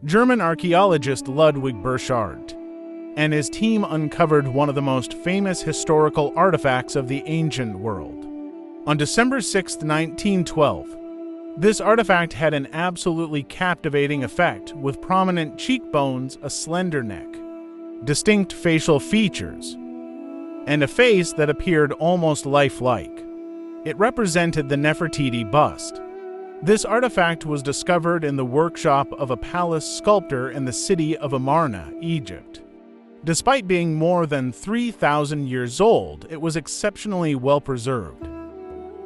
German archaeologist Ludwig Burchard and his team uncovered one of the most famous historical artifacts of the ancient world. On December 6, 1912, this artifact had an absolutely captivating effect, with prominent cheekbones, a slender neck, distinct facial features, and a face that appeared almost lifelike. It represented the Nefertiti bust. This artifact was discovered in the workshop of a palace sculptor in the city of Amarna, Egypt. Despite being more than 3,000 years old, it was exceptionally well preserved,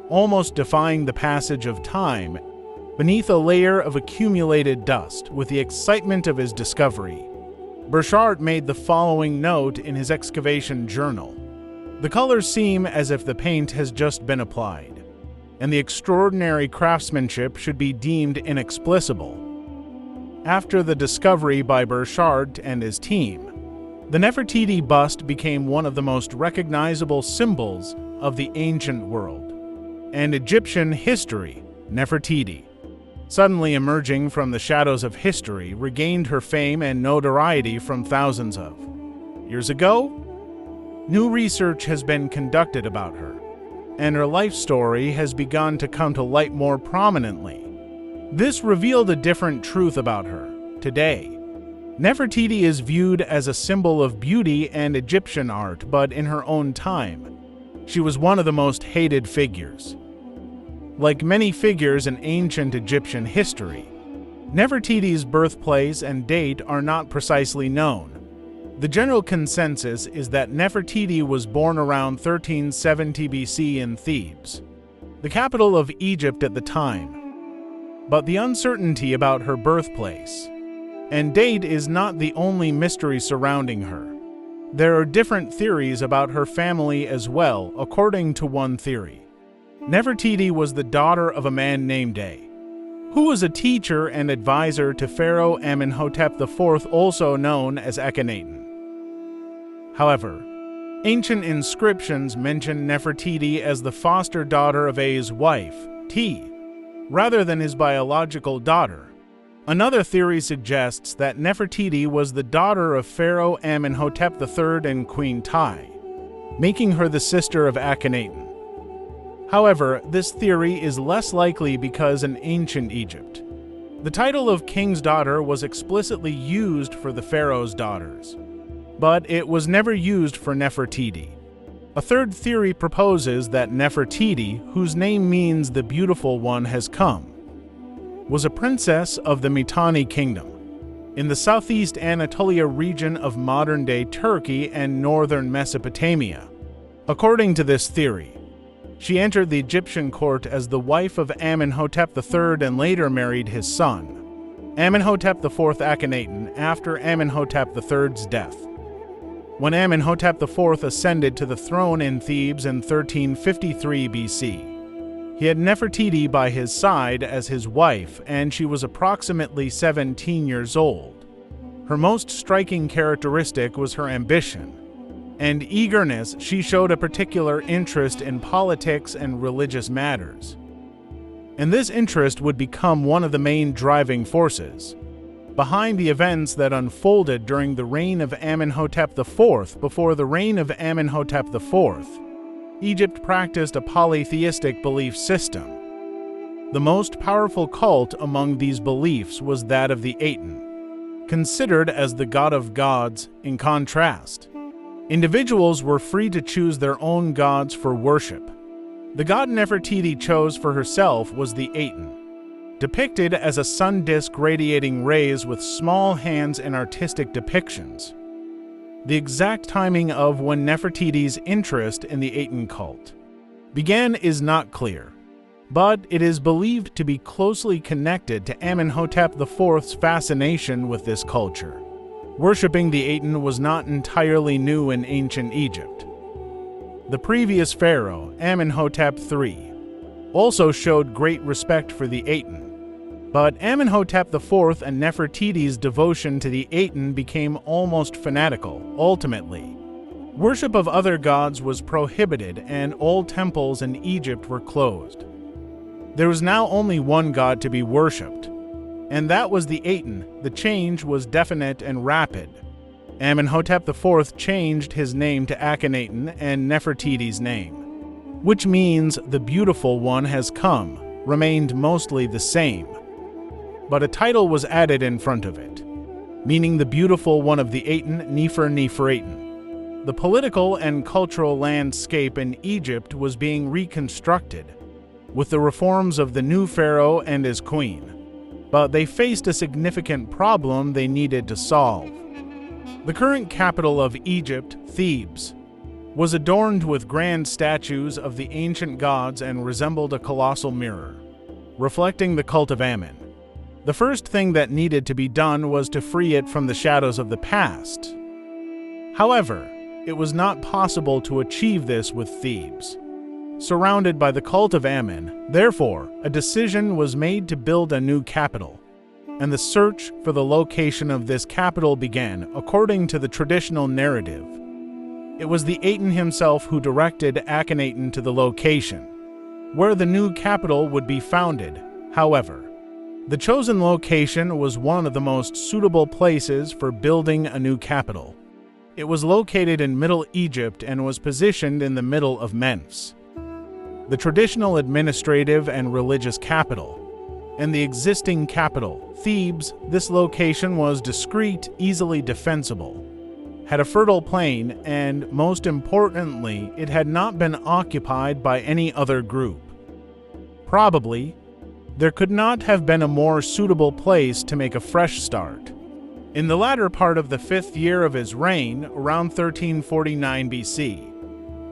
almost defying the passage of time beneath a layer of accumulated dust. With the excitement of his discovery, Burchard made the following note in his excavation journal: "The colors seem as if the paint has just been applied, and the extraordinary craftsmanship should be deemed inexplicable." After the discovery by Burchard and his team, the Nefertiti bust became one of the most recognizable symbols of the ancient world and Egyptian history. Nefertiti, suddenly emerging from the shadows of history, regained her fame and notoriety from thousands of years ago. New research has been conducted about her, and her life story has begun to come to light more prominently. This revealed a different truth about her. Today, Nefertiti is viewed as a symbol of beauty and Egyptian art, but in her own time, she was one of the most hated figures. Like many figures in ancient Egyptian history, Nefertiti's birthplace and date are not precisely known. The general consensus is that Nefertiti was born around 1370 BC in Thebes, the capital of Egypt at the time. But the uncertainty about her birthplace and date is not the only mystery surrounding her. There are different theories about her family as well. According to one theory, Nefertiti was the daughter of a man named A, who was a teacher and advisor to Pharaoh Amenhotep IV, also known as Akhenaton. However, ancient inscriptions mention Nefertiti as the foster daughter of A's wife, T, rather than his biological daughter. Another theory suggests that Nefertiti was the daughter of Pharaoh Amenhotep III and Queen Tai, making her the sister of Akhenaton. However, this theory is less likely because in ancient Egypt, the title of king's daughter was explicitly used for the pharaoh's daughters, but it was never used for Nefertiti. A third theory proposes that Nefertiti, whose name means the beautiful one has come, was a princess of the Mitanni kingdom in the southeast Anatolia region of modern-day Turkey and northern Mesopotamia. According to this theory, she entered the Egyptian court as the wife of Amenhotep III and later married his son, Amenhotep IV Akhenaton, after Amenhotep III's death. When Amenhotep IV ascended to the throne in Thebes in 1353 BC, he had Nefertiti by his side as his wife, and she was approximately 17 years old. Her most striking characteristic was her ambition and eagerness. She showed a particular interest in politics and religious matters, and this interest would become one of the main driving forces behind the events that unfolded during the reign of Amenhotep IV. Before the reign of Amenhotep IV, Egypt practiced a polytheistic belief system. The most powerful cult among these beliefs was that of the Aton, considered as the god of gods. In contrast, individuals were free to choose their own gods for worship. The god Nefertiti chose for herself was the Aton, depicted as a sun disk radiating rays with small hands in artistic depictions. The exact timing of when Nefertiti's interest in the Aton cult began is not clear, but it is believed to be closely connected to Amenhotep IV's fascination with this culture. Worshipping the Aton was not entirely new in ancient Egypt. The previous pharaoh, Amenhotep III, also showed great respect for the Aton, but Amenhotep IV and Nefertiti's devotion to the Aton became almost fanatical. Ultimately, worship of other gods was prohibited and all temples in Egypt were closed. There was now only one god to be worshipped, And that was the Aton. The change was definite and rapid. Amenhotep IV changed his name to Akhenaton and Nefertiti's name, which means the beautiful one has come, remained mostly the same. But a title was added in front of it, meaning the beautiful one of the Aton, Nefer-Nefer-Aton. The political and cultural landscape in Egypt was being reconstructed, with the reforms of the new pharaoh and his queen. But they faced a significant problem they needed to solve. The current capital of Egypt, Thebes, was adorned with grand statues of the ancient gods and resembled a colossal mirror, reflecting the cult of Ammon. The first thing that needed to be done was to free it from the shadows of the past. However, it was not possible to achieve this with Thebes, surrounded by the cult of Ammon. Therefore, a decision was made to build a new capital, and the search for the location of this capital began, according to the traditional narrative. It was the Aton himself who directed Akhenaton to the location, where the new capital would be founded. However, the chosen location was one of the most suitable places for building a new capital. It was located in Middle Egypt and was positioned in the middle of Memphis, the traditional administrative and religious capital, and the existing capital, Thebes. This location was discreet, easily defensible, had a fertile plain, and, most importantly, it had not been occupied by any other group. Probably, there could not have been a more suitable place to make a fresh start. In the latter part of the 5th year of his reign, around 1349 BC,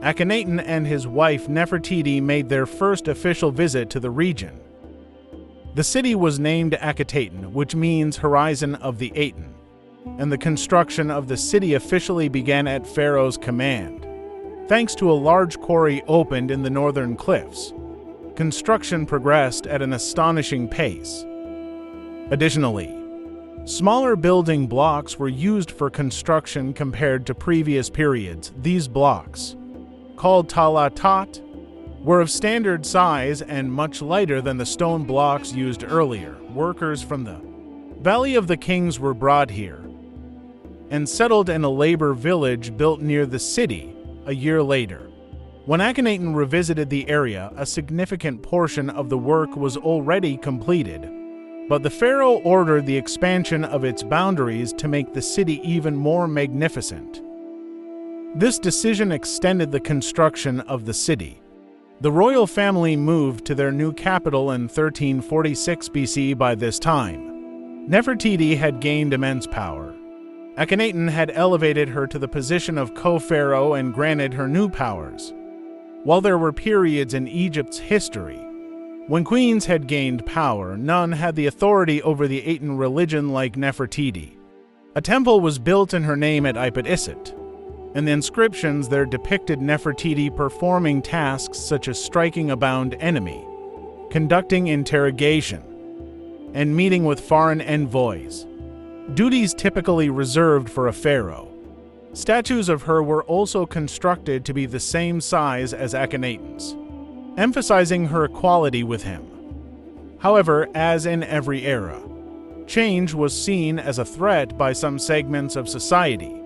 Akhenaton and his wife Nefertiti made their first official visit to the region. The city was named Akhenaton, which means horizon of the Aton, and the construction of the city officially began at Pharaoh's command. Thanks to a large quarry opened in the northern cliffs, construction progressed at an astonishing pace. Additionally, smaller building blocks were used for construction compared to previous periods. These blocks, called talatat, were of standard size and much lighter than the stone blocks used earlier. Workers from the Valley of the Kings were brought here and settled in a labor village built near the city a year later. When Akhenaton revisited the area, a significant portion of the work was already completed, but the pharaoh ordered the expansion of its boundaries to make the city even more magnificent. This decision extended the construction of the city. The royal family moved to their new capital in 1346 BC. By this time, Nefertiti had gained immense power. Akhenaton had elevated her to the position of co-pharaoh and granted her new powers. While there were periods in Egypt's history when queens had gained power, none had the authority over the Aton religion like Nefertiti. A temple was built in her name at Ipet-Iset, and the inscriptions there depicted Nefertiti performing tasks such as striking a bound enemy, conducting interrogation, and meeting with foreign envoys, duties typically reserved for a pharaoh. Statues of her were also constructed to be the same size as Akhenaton's, emphasizing her equality with him. However, as in every era, change was seen as a threat by some segments of society,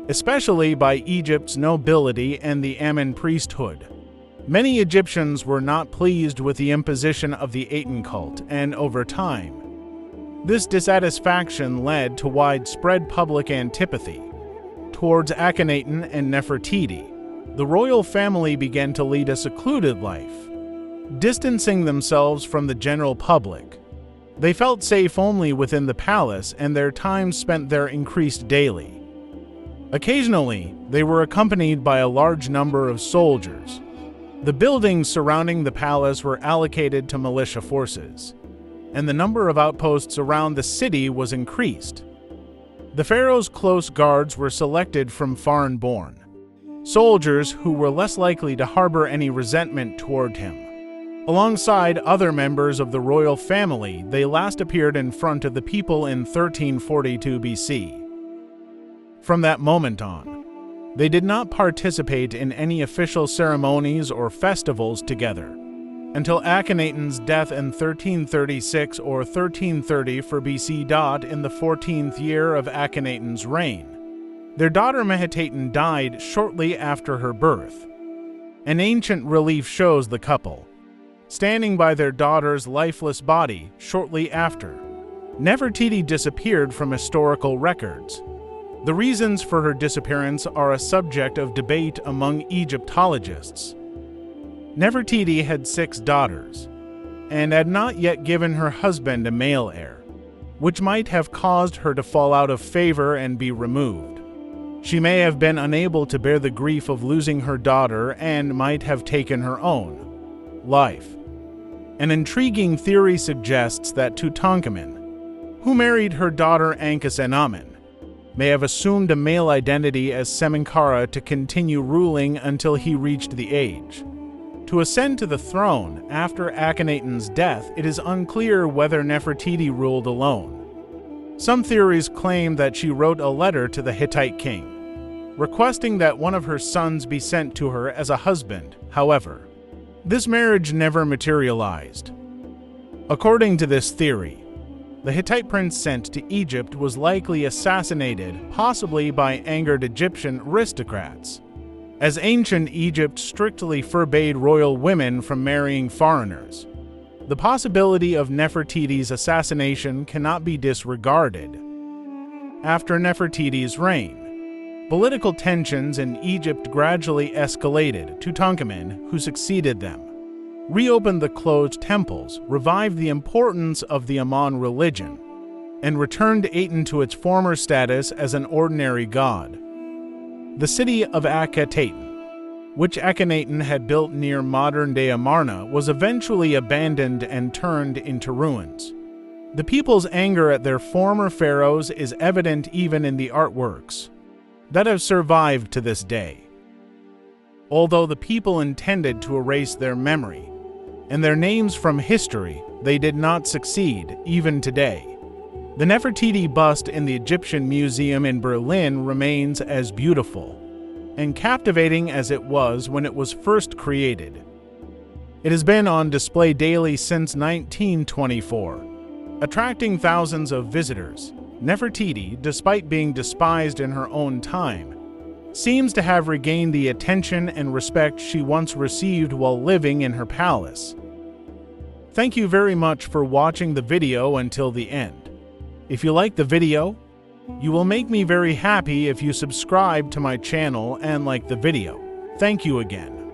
especially by Egypt's nobility and the Ammon priesthood. Many Egyptians were not pleased with the imposition of the Aton cult, and over time, this dissatisfaction led to widespread public antipathy towards Akhenaton and Nefertiti. The royal family began to lead a secluded life, distancing themselves from the general public. They felt safe only within the palace, and their time spent there increased daily. Occasionally, they were accompanied by a large number of soldiers. The buildings surrounding the palace were allocated to militia forces, and the number of outposts around the city was increased. The pharaoh's close guards were selected from foreign-born soldiers who were less likely to harbor any resentment toward him. Alongside other members of the royal family, they last appeared in front of the people in 1342 BC. From that moment on, they did not participate in any official ceremonies or festivals together. until Akhenaton's death in 1336 or 1330 for BC. In the 14th year of Akhenaton's reign, their daughter Menehtaten died shortly after her birth. An ancient relief shows the couple standing by their daughter's lifeless body shortly after. Nefertiti disappeared from historical records. The reasons for her disappearance are a subject of debate among Egyptologists. Nefertiti had 6 daughters, and had not yet given her husband a male heir, which might have caused her to fall out of favor and be removed. She may have been unable to bear the grief of losing her daughter and might have taken her own life. An intriguing theory suggests that Tutankhamun, who married her daughter Akhenaton, may have assumed a male identity as Semenkhara to continue ruling until he reached the age to ascend to the throne. After Akhenaton's death, it is unclear whether Nefertiti ruled alone. Some theories claim that she wrote a letter to the Hittite king, requesting that one of her sons be sent to her as a husband. However, this marriage never materialized. According to this theory, the Hittite prince sent to Egypt was likely assassinated, possibly by angered Egyptian aristocrats, as ancient Egypt strictly forbade royal women from marrying foreigners. The possibility of Nefertiti's assassination cannot be disregarded. After Nefertiti's reign, political tensions in Egypt gradually escalated. Tutankhamun, who succeeded them, reopened the closed temples, revived the importance of the Amarna religion, and returned Aton to its former status as an ordinary god. The city of Akhenaton, which Akhenaton had built near modern-day Amarna, was eventually abandoned and turned into ruins. The people's anger at their former pharaohs is evident even in the artworks that have survived to this day. Although the people intended to erase their memory and their names from history, they did not succeed, even today. The Nefertiti bust in the Egyptian Museum in Berlin remains as beautiful and captivating as it was when it was first created. It has been on display daily since 1924, attracting thousands of visitors. Nefertiti, despite being despised in her own time, seems to have regained the attention and respect she once received while living in her palace. Thank you very much for watching the video until the end. If you like the video, you will make me very happy if you subscribe to my channel and like the video. Thank you again.